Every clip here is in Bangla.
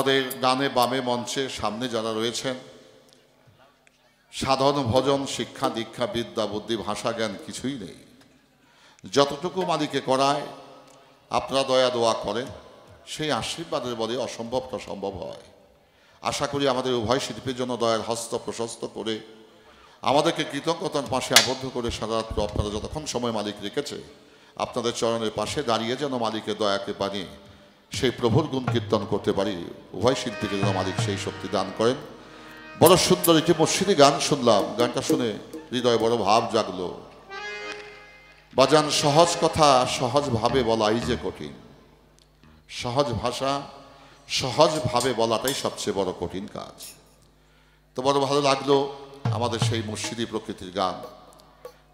আমাদের ডানে বামে মঞ্চে সামনে যারা রয়েছেন, সাধন ভজন শিক্ষা দীক্ষা বিদ্যা বুদ্ধি ভাষা জ্ঞান কিছুই নেই। যতটুকু মালিকে করায় আপনারা দয়া দোয়া করেন, সেই আশীর্বাদের বলে অসম্ভবটা সম্ভব হয়। আশা করি আমাদের উভয় শিল্পীর জন্য দয়ার হস্ত প্রশস্ত করে আমাদেরকে কৃতজ্ঞতার পাশে আবদ্ধ করে সারা রাত্র আপনারা যতক্ষণ সময় মালিক রেখেছে আপনাদের চরণের পাশে দাঁড়িয়ে যেন মালিকের দয়াকে বানিয়ে সেই প্রভুর গুণ কীর্তন করতে পারি। উভয় শিল্পীকে যেন মালিক সেই শক্তি দান করেন। বড় সুন্দর একটি মসজিদে গান শুনলাম, গানটা শুনে হৃদয়ে বড় ভাব জাগলো। বাজান সহজ কথা সহজভাবে বলাই যে কঠিন, সহজ ভাষা সহজভাবে বলাটাই সবচেয়ে বড় কঠিন কাজ। তো বড় ভালো লাগলো আমাদের সেই মুর্শিদি প্রকৃতির গান।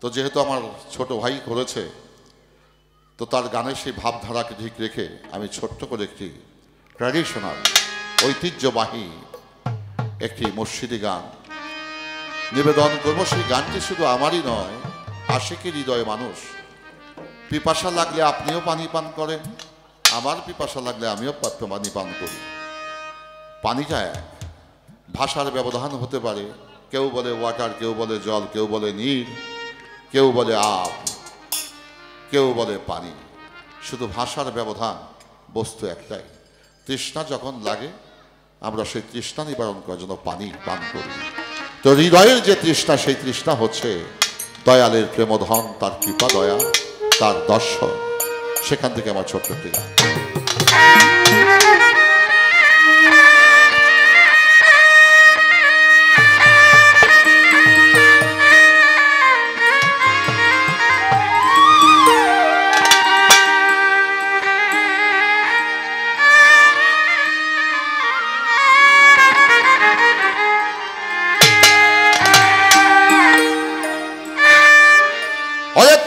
তো যেহেতু আমার ছোট ভাই করেছে, তো তার গানের সেই ভাবধারাকে ঠিক রেখে আমি ছোট্ট করে একটি ট্র্যাডিশনাল ঐতিহ্যবাহী একটি মুর্শিদি গান নিবেদন করবো। সেই গানটি শুধু আমারই নয়, আশিকের হৃদয়ে মানুষ। পিপাসা লাগলে আপনিও পানি পান করেন, আমার পিপাসা লাগলে আমিও পানি পান করি। পানিটা এক, ভাষার ব্যবধান হতে পারে। কেউ বলে ওয়াটার, কেউ বলে জল, কেউ বলে নীর, কেউ বলে আব, কেউ বলে পানি। শুধু ভাষার ব্যবধান, বস্তু একটাই। তৃষ্ণা যখন লাগে আমরা সেই তৃষ্ণা নিবারণ করার জন্য পানি পান করি। তো হৃদয়ের যে তৃষ্ণা, সেই তৃষ্ণা হচ্ছে দয়ালের প্রেমধন, তার কৃপা দয়া, তার দর্শন। সেখান থেকে আমার ছোট্ট একটি গান।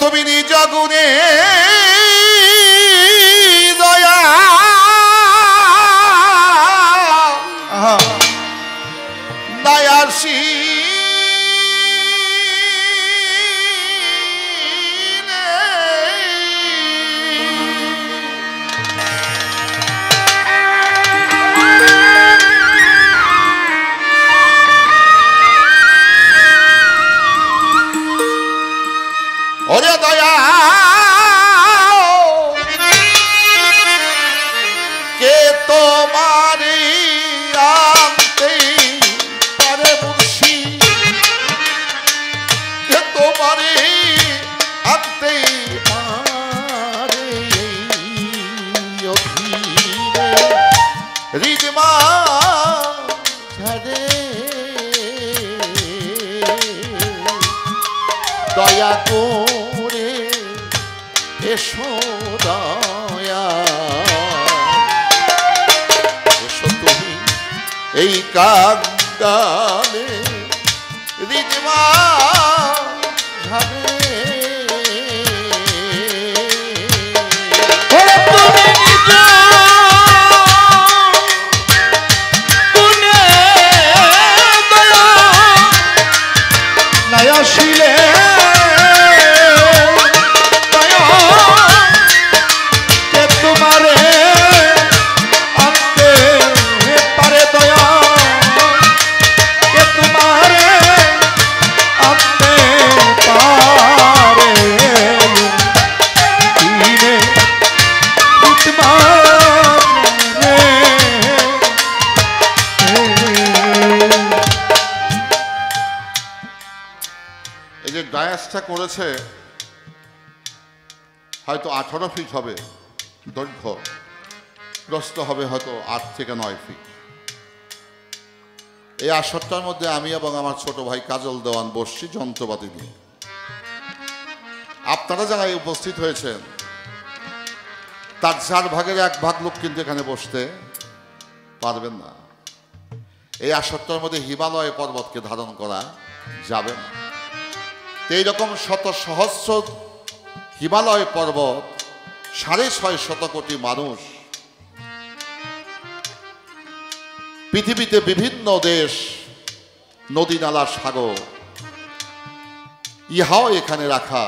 তুমি নিজ গুণে দয়া দয়াসী ওরে দয়া কে তোমারে আনতে পারে মুর্শি, কে তোমারে আনতে পারে রিজমা ঝাড়ে দয়া করে এসো দয়া, এসো তুমি এই কাঙ্গালে রিজমা ঝাড়ে। ডায়াসটা করেছে হয়তো 18 ফিট হবে দৈর্ঘ্য, প্রস্থ হবে হয়তো 8 থেকে 9 ফিট। এই আসরটার মধ্যে আমি এবং আমার ছোট ভাই কাজল দেওয়ান বসছি যন্ত্রপাতি নিয়ে। আপনারা যারা উপস্থিত হয়েছেন তার 4 ভাগের 1 ভাগ লোক কিন্তু এখানে বসতে পারবেন না। এই আসরটার মধ্যে হিমালয় পর্বতকে ধারণ করা যাবে না। এইরকম শত সহস্র হিমালয় পর্বত, 650 কোটি মানুষ, পৃথিবীতে বিভিন্ন দেশ, নদী নালা সাগর, ইহাও এখানে রাখা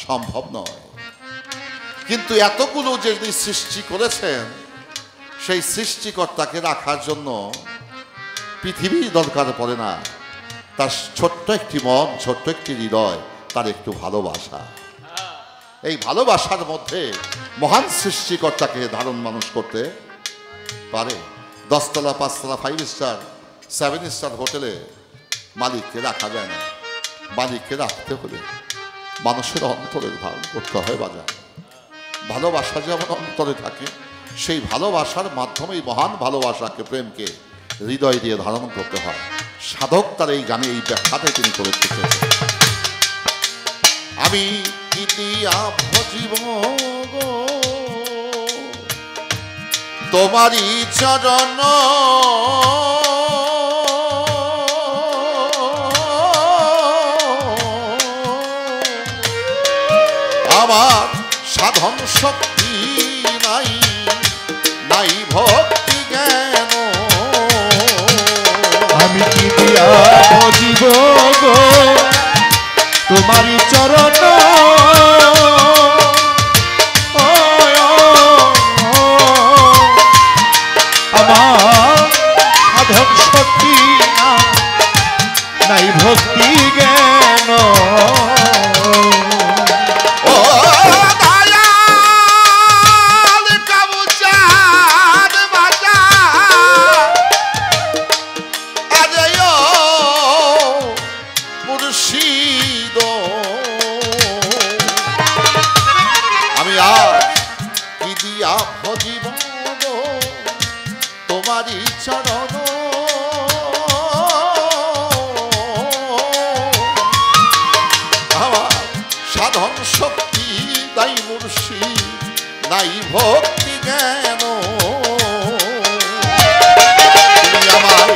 সম্ভব নয়। কিন্তু এতগুলো যে সৃষ্টি করেছেন সেই সৃষ্টিকর্তাকে রাখার জন্য পৃথিবী দরকার পড়ে না, তার ছোট্ট একটি মন, ছোট্ট একটি হৃদয়, তার একটু ভালোবাসা। এই ভালোবাসার মধ্যে মহান সৃষ্টিকর্তাকে ধারণ মানুষ করতে পারে। 10 তলা 5 তলা 5 স্টার 7 স্টার হোটেলে মালিককে রাখা যায় না। মালিককে রাখতে হলে মানুষের অন্তরে ধারণ করতে হয় বাজার। ভালোবাসা যেমন অন্তরে থাকে, সেই ভালোবাসার মাধ্যমেই মহান ভালোবাসাকে, প্রেমকে হৃদয় দিয়ে ধারণ করতে হয়। সাধক তার এই গানে এই ব্যাখ্যাতে তিনি করে চেয়েছেন। আমি কি দিয়া ভজিব গো তোমারি চরণ, আমার সাধন শক্তি নাই, নাই ভক্তি জ্ঞান। আমি কি দিয়া ভজিব গো তোমারি চরণ, আমার সাধন শক্তি নাই ভক্তি জ্ঞান। আমি আজ কি দিয়া ভজিব গো তোমারি চরণ, আমার সাধন শক্তি নাই মুর্শিদ, নাই ভক্তি জ্ঞান। তুমি আমার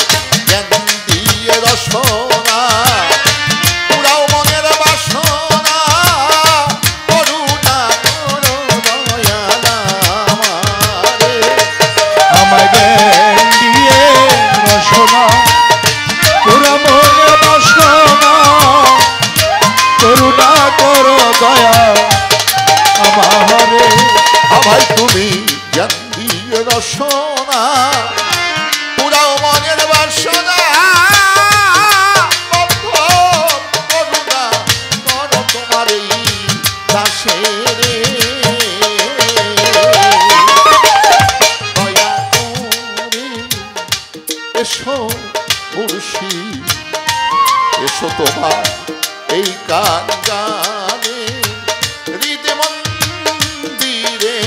জ্ঞান দিয়ে রসনা, পুরাও মনের বাসনা, করুণা করো দয়াল আমারে। আমার জ্ঞান দিয়ে রসনা, পুরা মনের বাসনা, করুণা করো দয়া আমারে। আমায় তুমি জ্ঞান দিয়ে রসনা, পুরাও মনের বাসনা, করুণা করো তোমার এই দাসের। দয়া করে এসো মুর্শিদ, এসো তোমার এই গান গানে হৃদয় মন্দিরে।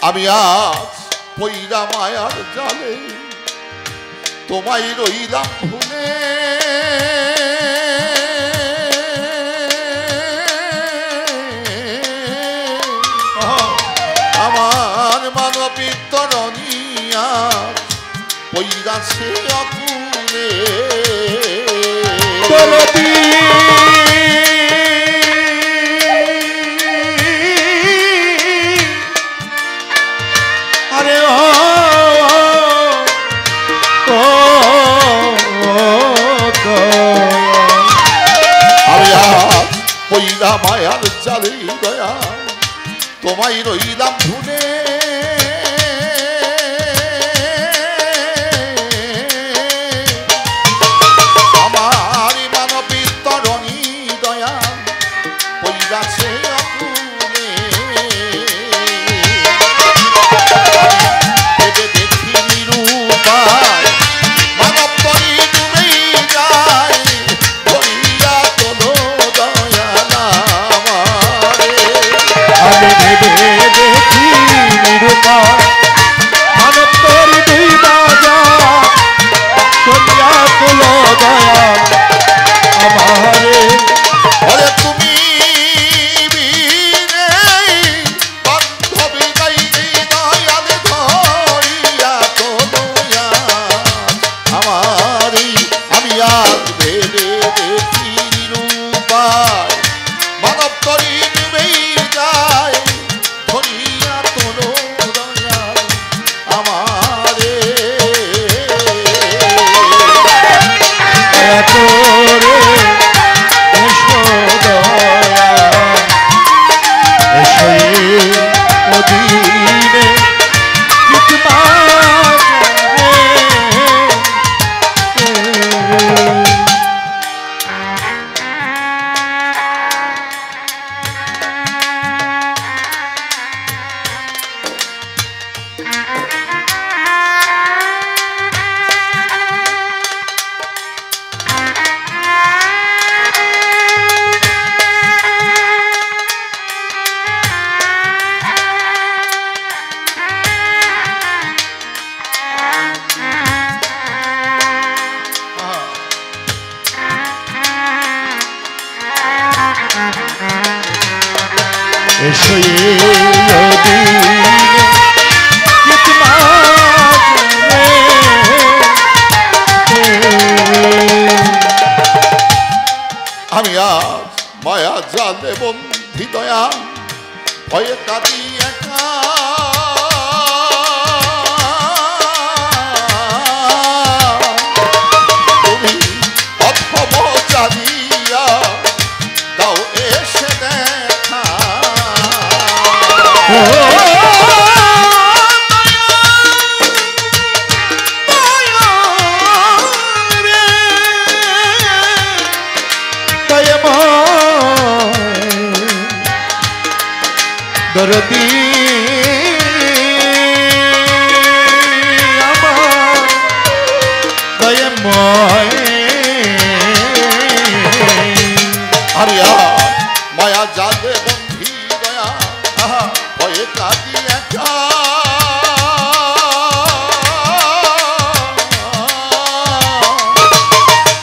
আমি আজ পইরা মায়ার জালে তোমায় রইলাম ভুলে, আমার মানবিক তরণিয়া পইরাছে অকুলে। আরে আমি আজ পইরা মায়ার জালে দয়া তোমায় রইলাম ভুলে, আমার মানবিক তরণী দয়া পইরাছে অকুলে। দেখি নিরূপায় মানব তরি ডুবে যায়, ধরিয়া তোলো দয়াল আমারে। আমি ভেবে দেখি এসো এই অধীনে গীত মাঝে আমি আজ মায়া জালে বন্ধি দয়া ভয়ে কাঁদি একা তুমি অথম জানিয়া দাও এসে দেখা দরদি আমার দয়াময় আমি মায়া জালে বন্ধি দয়া ভয়ে কাঁদি একা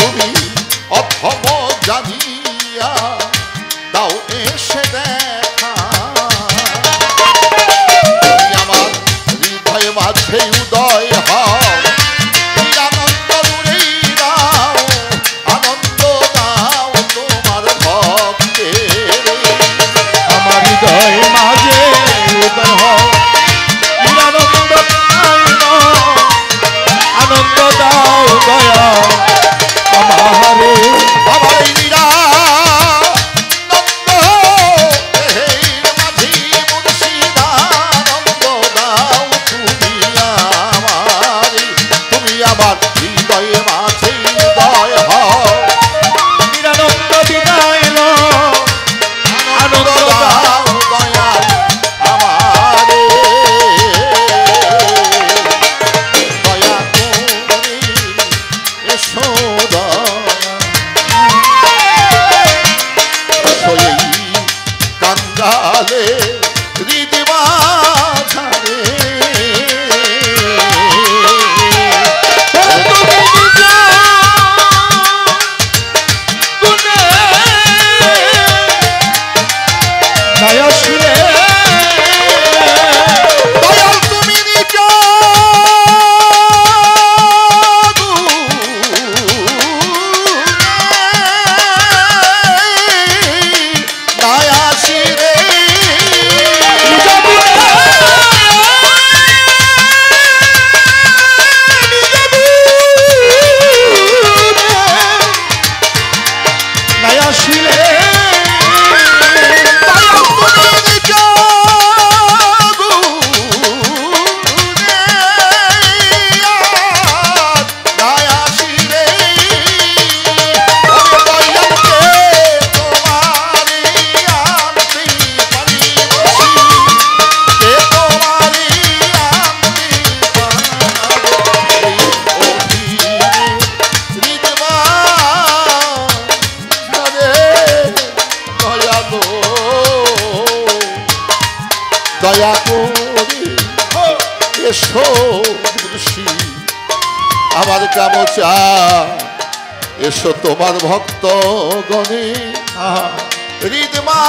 তুমি অথম জানিয়া দাও এসে দেখা তুমি আমার হৃদয় মাঝে উদয় হও আনন্দ উড়েই দাও আনন্দ দাও তোমার ভক্তের আমার হৃদয় মাঝে উদয় হও আনন্দ আনন্দ দাও দয়া আমারে আমার নিরানন্দ এর মাঝি মুর্শিদানন্দ দাও তুমি আমার হৃদয়ে মাঝে উদয় হও নিরানন্দ বিদায় আনন্দ দাও দয়াল আমারে দয়া করে এসো দয়া কাঙ্গালে হৃদিমা ঝারে দয়া শুনে দয়াল তুমি নিজ দয়া শিরে দয়া শুনে দয়া করে এসো মুর্শি আমার কামচা এসো তোমার ভক্ত গণে হৃদমা